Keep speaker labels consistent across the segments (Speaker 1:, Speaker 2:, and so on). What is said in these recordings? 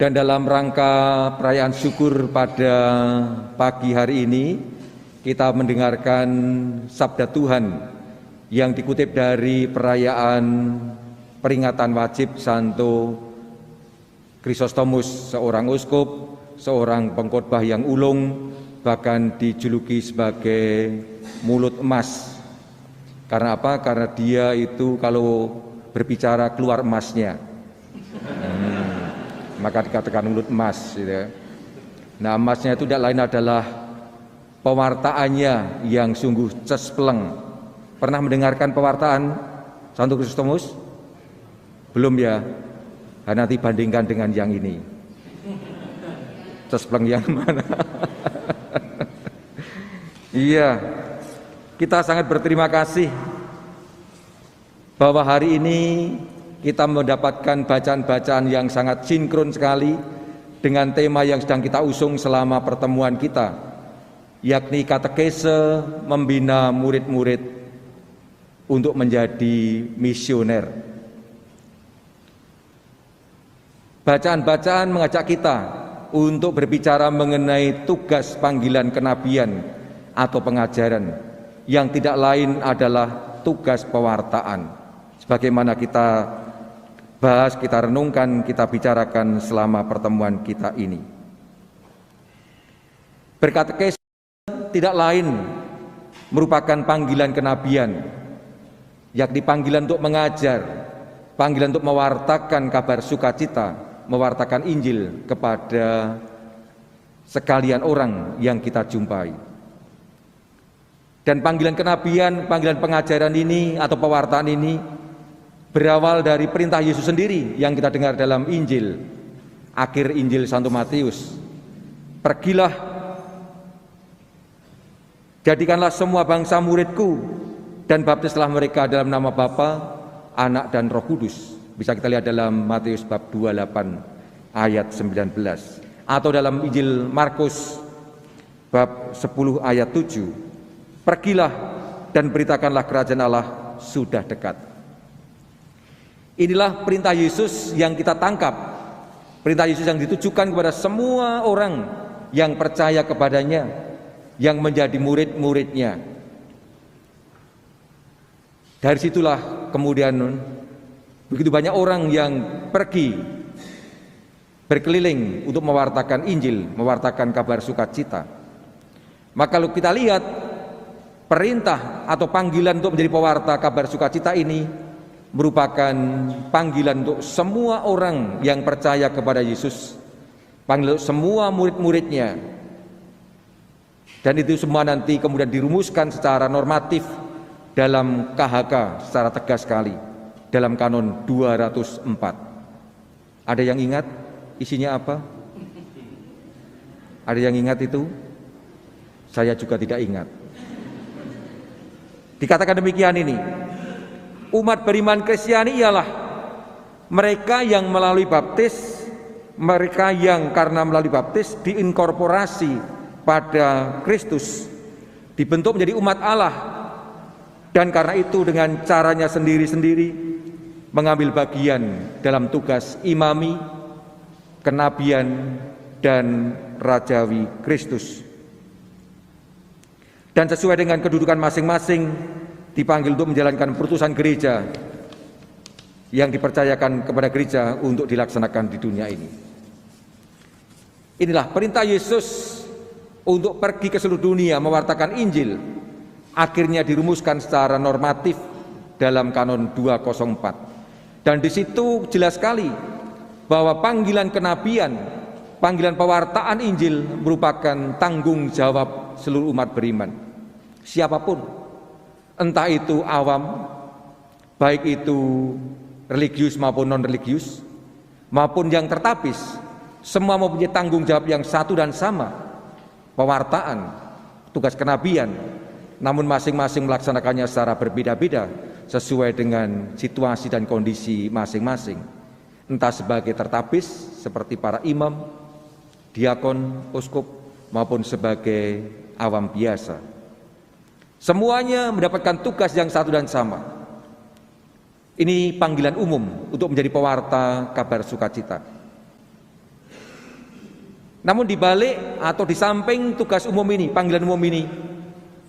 Speaker 1: Dan dalam rangka perayaan syukur pada pagi hari ini, kita mendengarkan sabda Tuhan yang dikutip dari perayaan peringatan wajib Santo Chrysostomus, seorang uskup, seorang pengkhotbah yang ulung, bahkan dijuluki sebagai mulut emas. Karena apa? Karena dia itu kalau berbicara keluar emasnya. Maka dikatakan mulut emas. Gitu. Nah, emasnya itu tidak lain adalah pewartaannya yang sungguh cespleng. Pernah mendengarkan pewartaan Santo Chrysostomus? Belum ya? Nanti bandingkan dengan yang ini. Cespleng yang mana? Iya, kita sangat berterima kasih bahwa hari ini kita mendapatkan bacaan-bacaan yang sangat sinkron sekali dengan tema yang sedang kita usung selama pertemuan kita, yakni katekese membina murid-murid untuk menjadi misioner. Bacaan-bacaan mengajak kita untuk berbicara mengenai tugas panggilan kenabian atau pengajaran yang tidak lain adalah tugas pewartaan. Sebagaimana kita bahas, kita renungkan, kita bicarakan selama pertemuan kita ini. Berkatekese tidak lain merupakan panggilan kenabian, yakni panggilan untuk mengajar, panggilan untuk mewartakan kabar sukacita, mewartakan Injil kepada sekalian orang yang kita jumpai. Dan panggilan kenabian, panggilan pengajaran ini atau pewartaan ini berawal dari perintah Yesus sendiri yang kita dengar dalam Injil, akhir Injil Santo Matius. Pergilah, jadikanlah semua bangsa muridku dan baptislah mereka dalam nama Bapa, Anak dan Roh Kudus. Bisa kita lihat dalam Matius bab 28 ayat 19. Atau dalam Injil Markus bab 10 ayat 7. Pergilah dan beritakanlah kerajaan Allah sudah dekat. Inilah perintah Yesus yang kita tangkap. Perintah Yesus yang ditujukan kepada semua orang yang percaya kepadanya, yang menjadi murid-muridnya. Dari situlah kemudian begitu banyak orang yang pergi berkeliling untuk mewartakan Injil, mewartakan kabar sukacita. Maka kalau kita lihat perintah atau panggilan untuk menjadi pewarta kabar sukacita ini merupakan panggilan untuk semua orang yang percaya kepada Yesus, panggilan untuk semua murid-muridnya. Dan itu semua nanti kemudian dirumuskan secara normatif dalam KHK secara tegas sekali dalam kanon 204. Ada yang ingat isinya apa? Ada yang ingat itu? Saya juga tidak ingat. Dikatakan demikian ini. Umat beriman Kristiani ialah mereka yang melalui baptis, mereka yang karena melalui baptis diinkorporasi pada Kristus, dibentuk menjadi umat Allah, dan karena itu dengan caranya sendiri-sendiri mengambil bagian dalam tugas imami, kenabian, dan rajawi Kristus. Dan sesuai dengan kedudukan masing-masing dipanggil untuk menjalankan perutusan gereja yang dipercayakan kepada gereja untuk dilaksanakan di dunia ini. Inilah perintah Yesus untuk pergi ke seluruh dunia mewartakan Injil, akhirnya dirumuskan secara normatif dalam kanon 204. Dan di situ jelas sekali bahwa panggilan kenabian, panggilan pewartaan Injil merupakan tanggung jawab seluruh umat beriman. Siapapun, entah itu awam, baik itu religius maupun non-religius, maupun yang tertapis, semua mempunyai tanggung jawab yang satu dan sama, pewartaan, tugas kenabian, namun masing-masing melaksanakannya secara berbeda-beda sesuai dengan situasi dan kondisi masing-masing. Entah sebagai tertapis seperti para imam, diakon, uskup, maupun sebagai awam biasa. Semuanya mendapatkan tugas yang satu dan sama. Ini panggilan umum untuk menjadi pewarta kabar sukacita. Namun di balik atau di samping tugas umum ini, panggilan umum ini,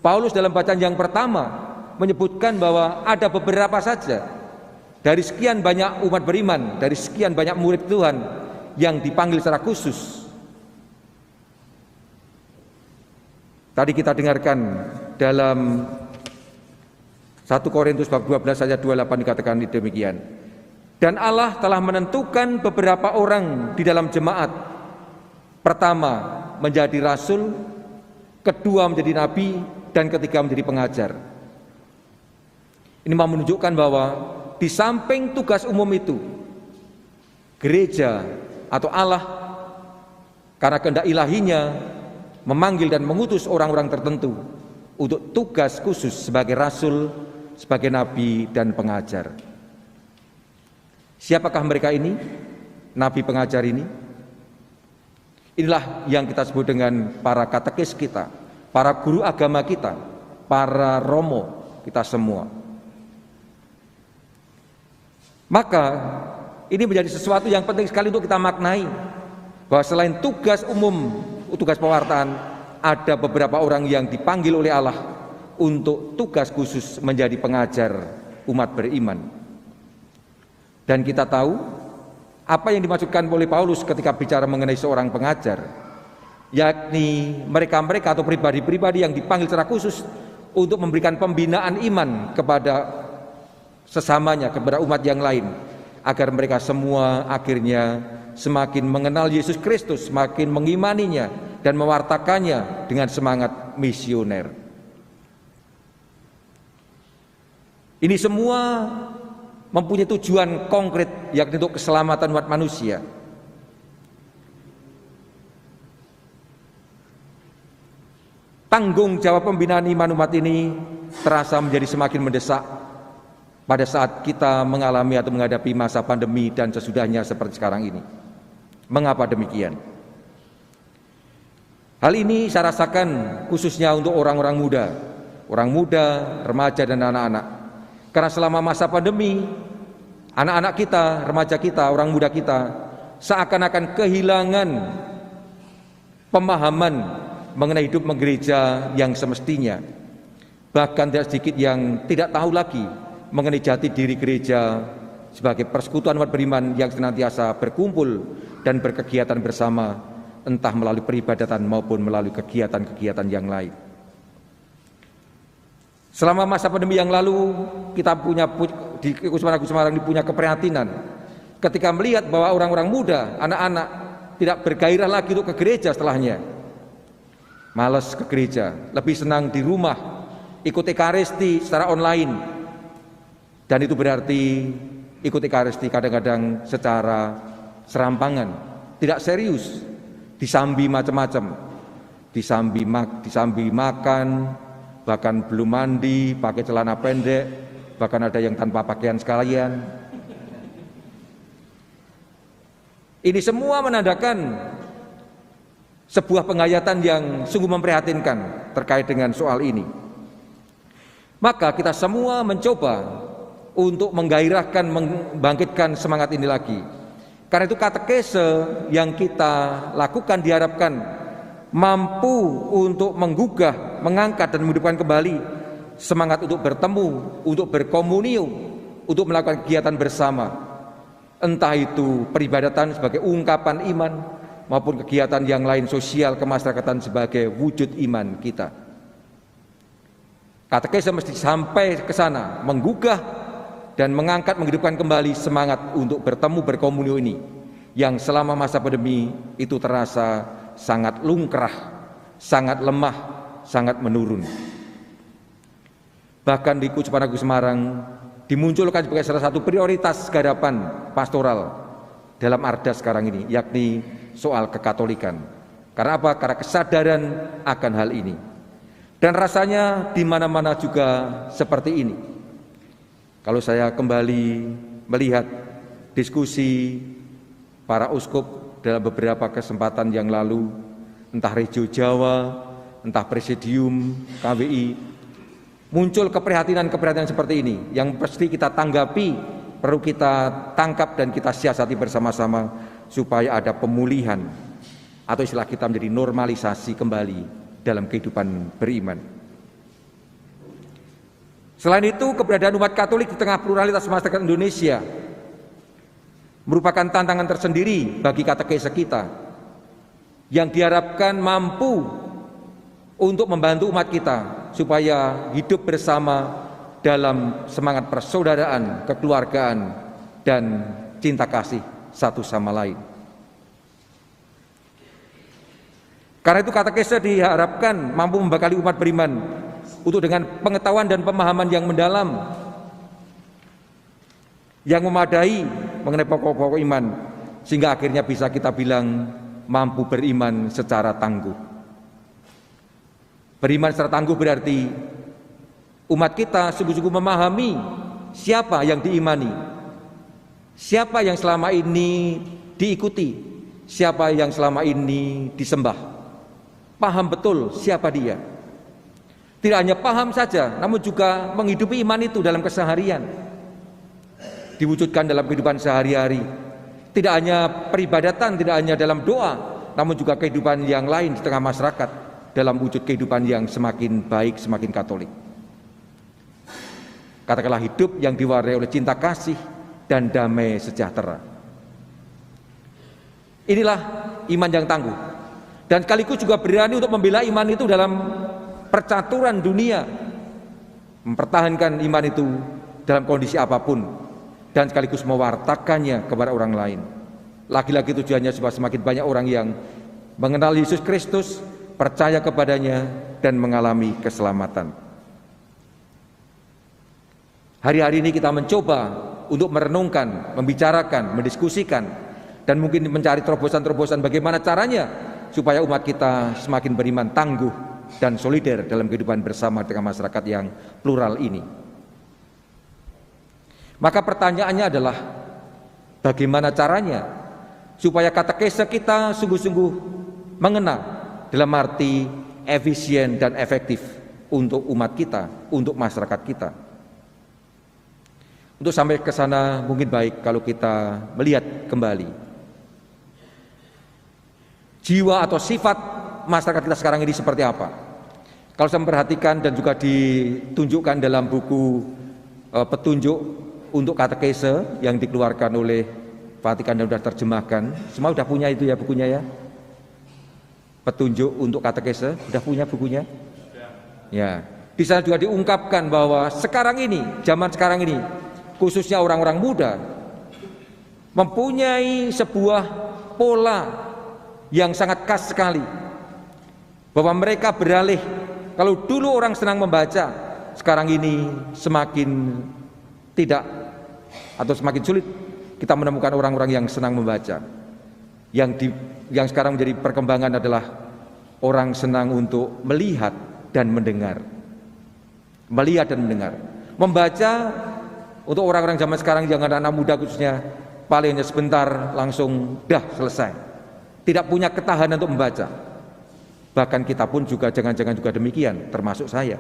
Speaker 1: Paulus dalam bacaan yang pertama menyebutkan bahwa ada beberapa saja dari sekian banyak umat beriman, dari sekian banyak murid Tuhan yang dipanggil secara khusus. Tadi kita dengarkan dalam 1 Korintus bab 12 ayat 28 dikatakan demikian. Dan Allah telah menentukan beberapa orang di dalam jemaat. Pertama menjadi rasul, kedua menjadi nabi, dan ketiga menjadi pengajar. Ini mau menunjukkan bahwa di samping tugas umum itu, gereja atau Allah karena kehendak ilahinya memanggil dan mengutus orang-orang tertentu untuk tugas khusus sebagai rasul, sebagai nabi dan pengajar. Siapakah mereka ini? Nabi pengajar ini? Inilah yang kita sebut dengan para katekis kita, para guru agama kita, para romo kita semua. Maka ini menjadi sesuatu yang penting sekali untuk kita maknai, bahwa selain tugas umum, tugas pewartaan, ada beberapa orang yang dipanggil oleh Allah untuk tugas khusus menjadi pengajar umat beriman. Dan kita tahu apa yang dimaksudkan oleh Paulus ketika bicara mengenai seorang pengajar, yakni mereka-mereka atau pribadi-pribadi yang dipanggil secara khusus untuk memberikan pembinaan iman kepada sesamanya, kepada umat yang lain, agar mereka semua akhirnya semakin mengenal Yesus Kristus, semakin mengimaninya dan mewartakannya dengan semangat misioner. Ini semua mempunyai tujuan konkret, yakni untuk keselamatan umat manusia. Tanggung jawab pembinaan iman umat ini terasa menjadi semakin mendesak pada saat kita mengalami atau menghadapi masa pandemi dan sesudahnya seperti sekarang ini. Mengapa demikian? Hal ini saya rasakan khususnya untuk orang-orang muda, remaja dan anak-anak. Karena selama masa pandemi, anak-anak kita, remaja kita, orang muda kita seakan-akan kehilangan pemahaman mengenai hidup gereja yang semestinya. Bahkan tidak sedikit yang tidak tahu lagi mengenai jati diri gereja sebagai persekutuan umat beriman yang senantiasa berkumpul dan berkegiatan bersama, entah melalui peribadatan maupun melalui kegiatan-kegiatan yang lain. Selama masa pandemi yang lalu, kita di Kusuma Agung Semarang punya keprihatinan ketika melihat bahwa orang-orang muda, anak-anak tidak bergairah lagi untuk ke gereja setelahnya. Malas ke gereja, lebih senang di rumah, ikut ekaristi secara online. Dan itu berarti ikut ekaristi kadang-kadang secara serampangan, tidak serius, disambi macam-macam, disambi makan, bahkan belum mandi, pakai celana pendek, bahkan ada yang tanpa pakaian sekalian. Ini semua menandakan sebuah penghayatan yang sungguh memprihatinkan terkait dengan soal ini. Maka kita semua mencoba untuk menggairahkan, membangkitkan semangat ini lagi. Karena itu katekese yang kita lakukan diharapkan mampu untuk menggugah, mengangkat dan menghidupkan kembali semangat untuk bertemu, untuk berkomunium, untuk melakukan kegiatan bersama. Entah itu peribadatan sebagai ungkapan iman maupun kegiatan yang lain sosial kemasyarakatan sebagai wujud iman kita. Katekese mesti sampai ke sana, menggugah dan mengangkat, menghidupkan kembali semangat untuk bertemu, berkomunium ini yang selama masa pandemi itu terasa sangat lungkrah, sangat lemah, sangat menurun. Bahkan di Kusuma Agung Semarang dimunculkan sebagai salah satu prioritas garapan pastoral dalam Arda sekarang ini, yakni soal kekatolikan. Karena apa? Karena kesadaran akan hal ini. Dan rasanya di mana-mana juga seperti ini. Kalau saya kembali melihat diskusi para uskup dalam beberapa kesempatan yang lalu, entah Regio Jawa, entah Presidium KWI, muncul keprihatinan-keprihatinan seperti ini yang pasti kita tanggapi, perlu kita tangkap dan kita siasati bersama-sama supaya ada pemulihan atau istilah kita menjadi normalisasi kembali dalam kehidupan beriman. Selain itu, keberadaan umat Katolik di tengah pluralitas masyarakat Indonesia merupakan tantangan tersendiri bagi katekese kita yang diharapkan mampu untuk membantu umat kita supaya hidup bersama dalam semangat persaudaraan, kekeluargaan, dan cinta kasih satu sama lain. Karena itu katekese diharapkan mampu membekali umat beriman untuk dengan pengetahuan dan pemahaman yang mendalam, yang memadai mengenai pokok-pokok iman, sehingga akhirnya bisa kita bilang mampu beriman secara tangguh. Beriman secara tangguh berarti umat kita sungguh-sungguh memahami siapa yang diimani, siapa yang selama ini diikuti, siapa yang selama ini disembah. Paham betul siapa dia. Tidak hanya paham saja, namun juga menghidupi iman itu dalam keseharian, diwujudkan dalam kehidupan sehari-hari. Tidak hanya peribadatan, tidak hanya dalam doa, namun juga kehidupan yang lain di tengah masyarakat dalam wujud kehidupan yang semakin baik, semakin Katolik. Katakanlah hidup yang diwarnai oleh cinta kasih dan damai sejahtera. Inilah iman yang tangguh, dan sekaligus juga berani untuk membela iman itu dalam percaturan dunia, mempertahankan iman itu dalam kondisi apapun, dan sekaligus mewartakannya kepada orang lain. Lagi-lagi tujuannya supaya semakin banyak orang yang mengenal Yesus Kristus, percaya kepadanya, dan mengalami keselamatan. Hari-hari ini kita mencoba untuk merenungkan, membicarakan, mendiskusikan, dan mungkin mencari terobosan-terobosan bagaimana caranya supaya umat kita semakin beriman tangguh dan solider dalam kehidupan bersama dengan masyarakat yang plural ini. Maka pertanyaannya adalah bagaimana caranya supaya katekese kita sungguh-sungguh mengena dalam arti efisien dan efektif untuk umat kita, untuk masyarakat kita. Untuk sampai ke sana mungkin baik kalau kita melihat kembali jiwa atau sifat masyarakat kita sekarang ini seperti apa. Kalau saya memperhatikan dan juga ditunjukkan dalam buku petunjuk untuk katekese yang dikeluarkan oleh Vatikan dan sudah terjemahkan, semua sudah punya itu ya bukunya ya. Petunjuk untuk katekese, sudah punya bukunya? Ya. Di sana juga diungkapkan bahwa sekarang ini, zaman sekarang ini, khususnya orang-orang muda, mempunyai sebuah pola yang sangat khas sekali, bahwa mereka beralih. Kalau dulu orang senang membaca, sekarang ini semakin tidak atau semakin sulit kita menemukan orang-orang yang senang membaca. Yang sekarang menjadi perkembangan adalah orang senang untuk melihat dan mendengar. Melihat dan mendengar. Membaca untuk orang-orang zaman sekarang yang anak-anak muda khususnya paling hanya sebentar langsung dah selesai. Tidak punya ketahanan untuk membaca. Bahkan kita pun juga jangan-jangan juga demikian, termasuk saya.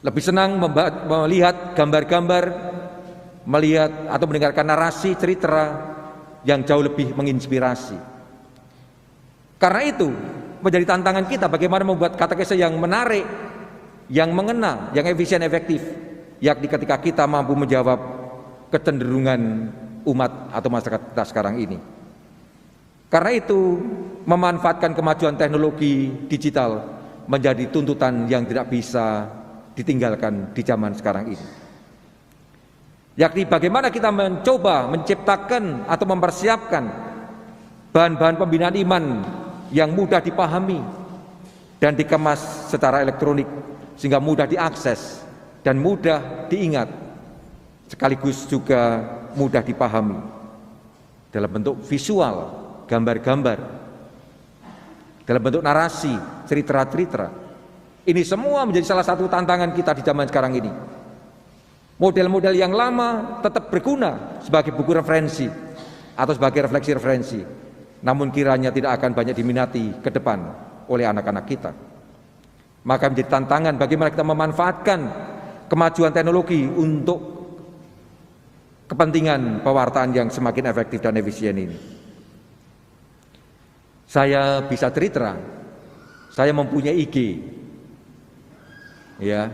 Speaker 1: Lebih senang melihat gambar-gambar, melihat atau mendengarkan narasi cerita yang jauh lebih menginspirasi. Karena itu menjadi tantangan kita bagaimana membuat katekese yang menarik, yang mengena, yang efisien efektif, yakni ketika kita mampu menjawab kecenderungan umat atau masyarakat kita sekarang ini. Karena itu memanfaatkan kemajuan teknologi digital menjadi tuntutan yang tidak bisa ditinggalkan di zaman sekarang ini. Yakni bagaimana kita mencoba menciptakan atau mempersiapkan bahan-bahan pembinaan iman yang mudah dipahami dan dikemas secara elektronik sehingga mudah diakses dan mudah diingat, sekaligus juga mudah dipahami dalam bentuk visual, gambar-gambar, dalam bentuk narasi, cerita-cerita. Ini semua menjadi salah satu tantangan kita di zaman sekarang ini. Model-model yang lama tetap berguna sebagai buku referensi atau sebagai refleksi-referensi, namun kiranya tidak akan banyak diminati ke depan oleh anak-anak kita. Maka menjadi tantangan bagaimana kita memanfaatkan kemajuan teknologi untuk kepentingan pewartaan yang semakin efektif dan efisien ini. Saya bisa cerita, saya mempunyai IG. Ya,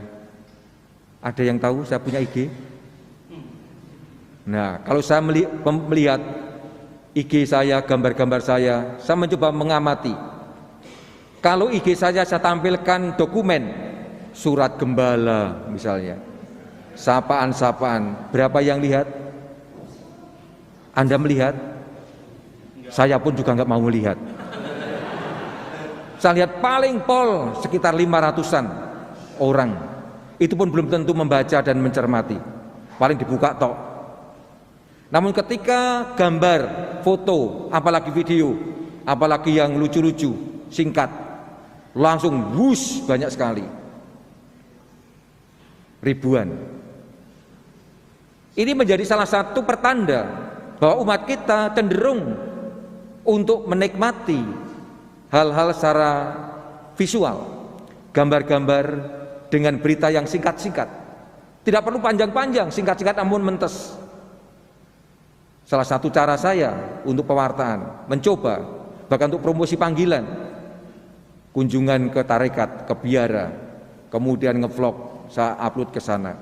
Speaker 1: ada yang tahu saya punya IG? Nah, kalau saya melihat IG saya, gambar-gambar saya mencoba mengamati. Kalau IG saya tampilkan dokumen, surat gembala misalnya, sapaan-sapaan, berapa yang lihat? Anda melihat? Saya pun juga nggak mau melihat. Saya lihat paling pol sekitar 500-an orang. Itu pun belum tentu membaca dan mencermati. Paling dibuka tok. Namun ketika gambar, foto, apalagi video, apalagi yang lucu-lucu, singkat, langsung wush, banyak sekali. Ribuan. Ini menjadi salah satu pertanda bahwa umat kita cenderung untuk menikmati hal-hal secara visual, gambar-gambar dengan berita yang singkat-singkat. Tidak perlu panjang-panjang, singkat-singkat namun mentes. Salah satu cara saya untuk pewartaan, mencoba, bahkan untuk promosi panggilan, kunjungan ke tarekat, ke biara, kemudian ngevlog, saya upload ke sana.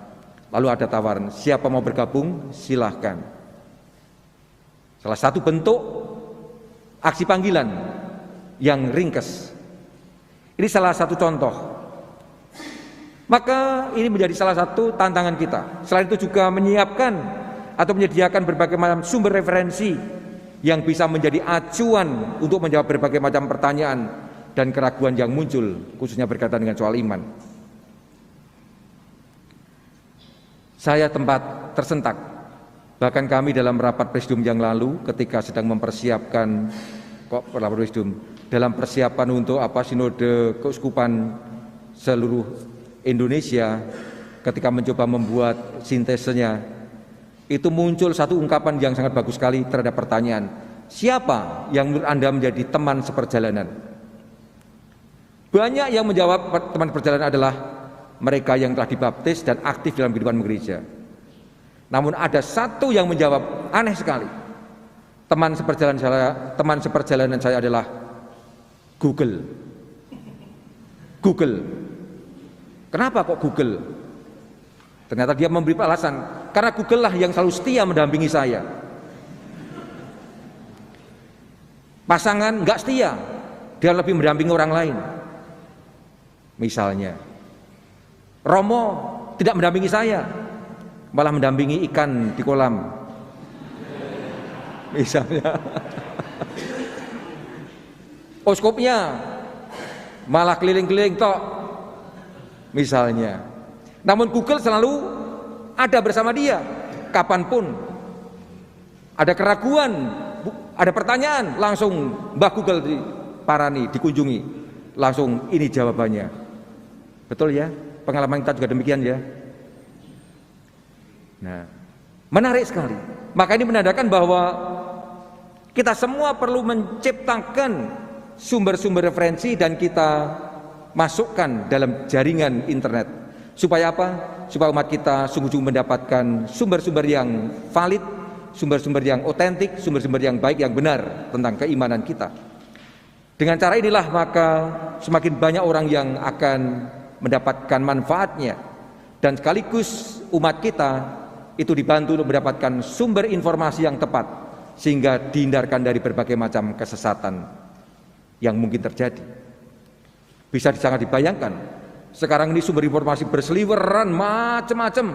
Speaker 1: Lalu ada tawaran, siapa mau bergabung, silahkan. Salah satu bentuk aksi panggilan yang ringkes. Ini salah satu contoh. Maka ini menjadi salah satu tantangan kita. Selain itu juga menyiapkan atau menyediakan berbagai macam sumber referensi yang bisa menjadi acuan untuk menjawab berbagai macam pertanyaan dan keraguan yang muncul, khususnya berkaitan dengan soal iman. Saya tempat tersentak. Bahkan kami dalam rapat presidium yang lalu ketika sedang mempersiapkan rapat presidium dalam persiapan untuk sinode keuskupan seluruh Indonesia, ketika mencoba membuat sintesenya, itu muncul satu ungkapan yang sangat bagus sekali terhadap pertanyaan, siapa yang menurut Anda menjadi teman seperjalanan? Banyak yang menjawab teman perjalanan adalah mereka yang telah dibaptis dan aktif dalam kehidupan gereja. Namun ada satu yang menjawab aneh sekali. Teman seperjalanan saya adalah Google. Google. Kenapa kok Google? Ternyata dia memberi alasan, karena Google lah yang selalu setia mendampingi saya. Pasangan nggak setia, dia lebih mendampingi orang lain. Misalnya, Romo tidak mendampingi saya, malah mendampingi ikan di kolam. Misalnya, oskopnya malah keliling-keliling tok. Misalnya, namun Google selalu ada bersama dia, kapanpun ada keraguan, ada pertanyaan, langsung Mbah Google diparani, dikunjungi, langsung ini jawabannya. Betul ya? Pengalaman kita juga demikian ya. Nah, menarik sekali. Maka ini menandakan bahwa kita semua perlu menciptakan sumber-sumber referensi dan kita masukkan dalam jaringan internet. Supaya apa? Supaya umat kita sungguh-sungguh mendapatkan sumber-sumber yang valid, sumber-sumber yang otentik, sumber-sumber yang baik, yang benar tentang keimanan kita. Dengan cara inilah maka semakin banyak orang yang akan mendapatkan manfaatnya, dan sekaligus umat kita itu dibantu untuk mendapatkan sumber informasi yang tepat sehingga dihindarkan dari berbagai macam kesesatan yang mungkin terjadi. Bisa sangat dibayangkan sekarang ini sumber informasi berseliweran macam-macam.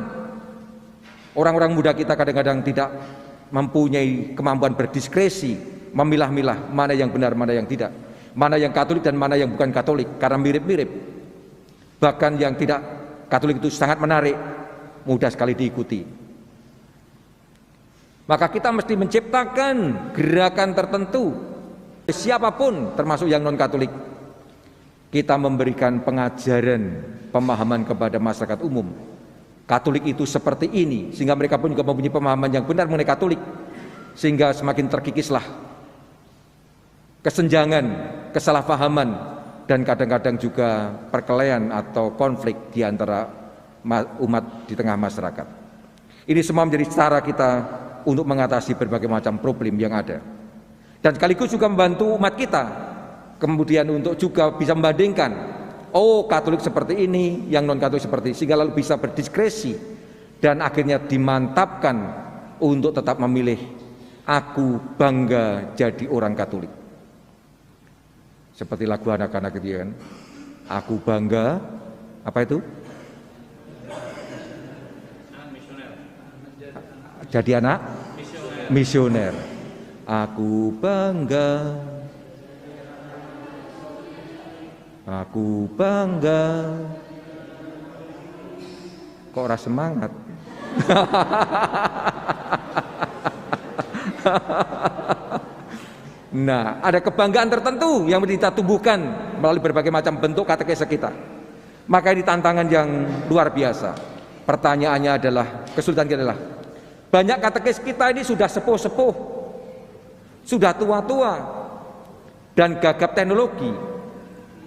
Speaker 1: Orang-orang muda kita kadang-kadang tidak mempunyai kemampuan berdiskresi, memilah-milah mana yang benar, mana yang tidak, mana yang Katolik dan mana yang bukan Katolik, karena mirip-mirip. Bahkan yang tidak Katolik itu sangat menarik, mudah sekali diikuti. Maka kita mesti menciptakan gerakan tertentu, siapapun termasuk yang non-Katolik. Kita memberikan pengajaran, pemahaman kepada masyarakat umum. Katolik itu seperti ini, sehingga mereka pun juga mempunyai pemahaman yang benar mengenai Katolik, sehingga semakin terkikislah kesenjangan, kesalahpahaman, dan kadang-kadang juga perkelahian atau konflik di antara umat di tengah masyarakat. Ini semua menjadi cara kita untuk mengatasi berbagai macam problem yang ada, dan sekaligus juga membantu umat kita kemudian untuk juga bisa membandingkan, oh Katolik seperti ini, yang non Katolik seperti ini, sehingga lalu bisa berdiskresi dan akhirnya dimantapkan untuk tetap memilih, aku bangga jadi orang Katolik. Seperti lagu anak-anak itu kan, aku bangga, apa itu? Jadi anak misioner. Aku bangga, aku bangga. Kok ora semangat? Nah, ada kebanggaan tertentu yang kita tumbuhkan melalui berbagai macam bentuk katekese kita. Maka ini tantangan yang luar biasa. Pertanyaannya adalah, kesulitan kita adalah, banyak katekes kita ini sudah sepuh-sepuh, sudah tua-tua, dan gagap teknologi.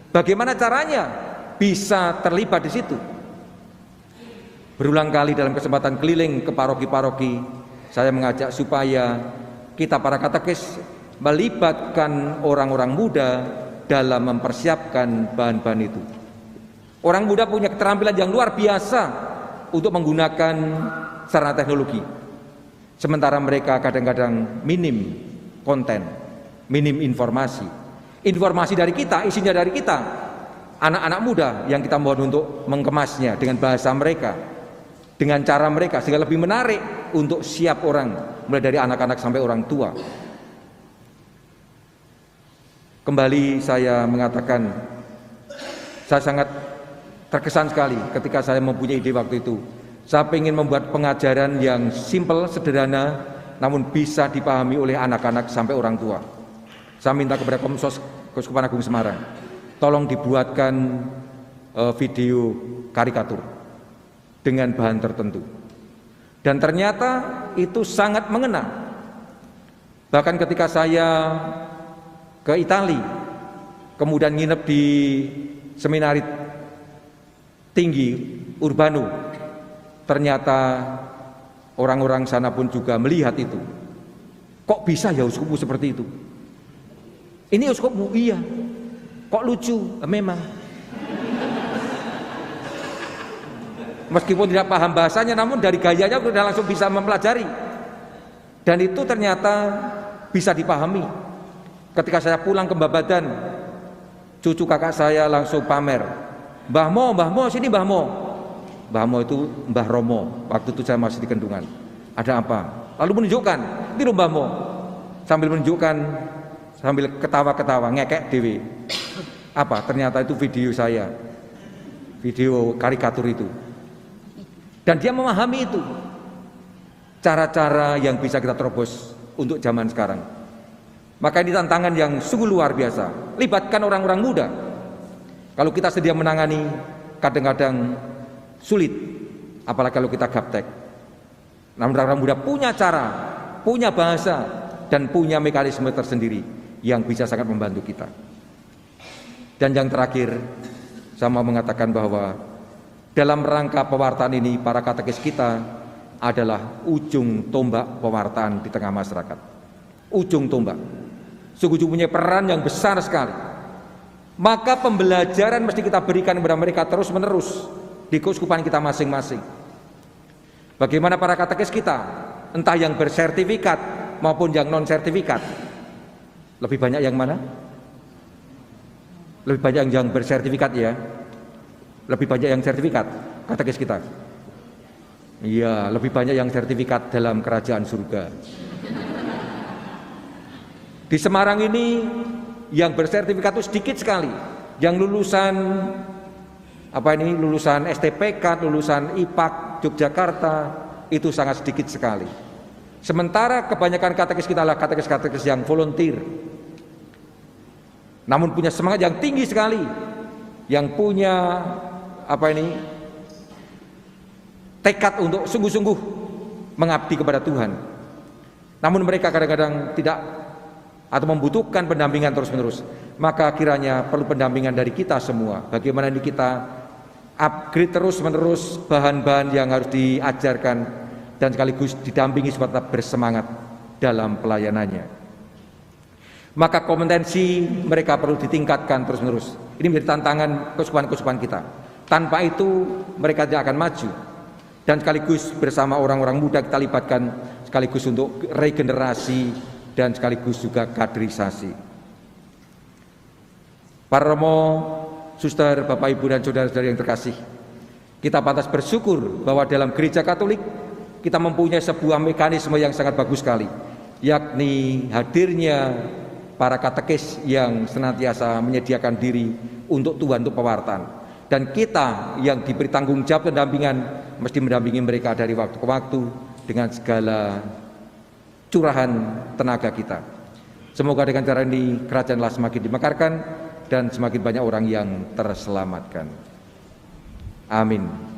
Speaker 1: Bagaimana caranya bisa terlibat di situ? Berulang kali dalam kesempatan keliling ke paroki-paroki, saya mengajak supaya kita para katekes melibatkan orang-orang muda dalam mempersiapkan bahan-bahan itu. Orang muda punya keterampilan yang luar biasa untuk menggunakan sarana teknologi. Sementara mereka kadang-kadang minim konten, minim informasi. Informasi dari kita, isinya dari kita. Anak-anak muda yang kita mohon untuk mengemasnya dengan bahasa mereka, dengan cara mereka, sehingga lebih menarik untuk siap orang, mulai dari anak-anak sampai orang tua. Kembali saya mengatakan, saya sangat terkesan sekali ketika saya mempunyai ide waktu itu. Saya ingin membuat pengajaran yang simpel, sederhana, namun bisa dipahami oleh anak-anak sampai orang tua. Saya minta kepada Komsos Keuskupan Agung Semarang, tolong dibuatkan video karikatur dengan bahan tertentu. Dan ternyata itu sangat mengena. Bahkan ketika saya ke Italia, kemudian nginep di seminari tinggi Urbano, ternyata orang-orang sana pun juga melihat itu. Kok bisa ya uskupmu seperti itu? Ini uskupmu? Iya. Kok lucu? Memang. Meskipun tidak paham bahasanya, namun dari gayanya sudah langsung bisa mempelajari. Dan itu ternyata bisa dipahami. Ketika saya pulang ke Babadan, cucu kakak saya langsung pamer, Mbah Mo, sini Mbah Mo. Mbah Mo itu Mbah Romo, waktu itu saya masih di Kendungan. Ada apa? Lalu menunjukkan, ini Mbah Mo. Sambil menunjukkan, sambil ketawa-ketawa, ngekek dewe. Apa? Ternyata itu video saya, video karikatur itu. Dan dia memahami itu, cara-cara yang bisa kita terobos untuk zaman sekarang. Maka ini tantangan yang sungguh luar biasa. Libatkan orang-orang muda. Kalau kita sedia menangani, kadang-kadang sulit, apalagi kalau kita gaptek. Namun orang-orang muda punya cara, punya bahasa, dan punya mekanisme tersendiri yang bisa sangat membantu kita. Dan yang terakhir, saya mau mengatakan bahwa dalam rangka pewartaan ini, para katekis kita adalah ujung tombak pewartaan di tengah masyarakat. Ujung tombak. Sungguh punya peran yang besar sekali. Maka pembelajaran mesti kita berikan kepada mereka terus menerus di keuskupan kita masing-masing. Bagaimana para katekis kita, entah yang bersertifikat maupun yang non sertifikat. Lebih banyak yang mana? Lebih banyak yang bersertifikat ya. Lebih banyak yang sertifikat katekis kita. Iya, lebih banyak yang sertifikat dalam kerajaan surga. Di Semarang ini yang bersertifikat itu sedikit sekali. Yang lulusan lulusan STPK, lulusan IPAK Yogyakarta itu sangat sedikit sekali. Sementara kebanyakan katekis kita adalah katekis-katekis yang volunteer. Namun punya semangat yang tinggi sekali. Yang punya tekad untuk sungguh-sungguh mengabdi kepada Tuhan. Namun mereka kadang-kadang tidak atau membutuhkan pendampingan terus-menerus. Maka kiranya perlu pendampingan dari kita semua. Bagaimana ini kita upgrade terus-menerus bahan-bahan yang harus diajarkan dan sekaligus didampingi supaya tetap bersemangat dalam pelayanannya. Maka kompetensi mereka perlu ditingkatkan terus-menerus. Ini menjadi tantangan keuskupan-keuskupan kita. Tanpa itu mereka tidak akan maju. Dan sekaligus bersama orang-orang muda kita libatkan sekaligus untuk regenerasi dan sekaligus juga kaderisasi. Para Romo, Suster, Bapak, Ibu, dan saudara-saudara yang terkasih, kita pantas bersyukur bahwa dalam Gereja Katolik kita mempunyai sebuah mekanisme yang sangat bagus sekali, yakni hadirnya para katekis yang senantiasa menyediakan diri untuk Tuhan, untuk pewartaan. Dan kita yang diberi tanggung jawab pendampingan mesti mendampingi mereka dari waktu ke waktu dengan segala curahan tenaga kita. Semoga dengan cara ini kerajaanlah semakin dimekarkan dan semakin banyak orang yang terselamatkan. Amin.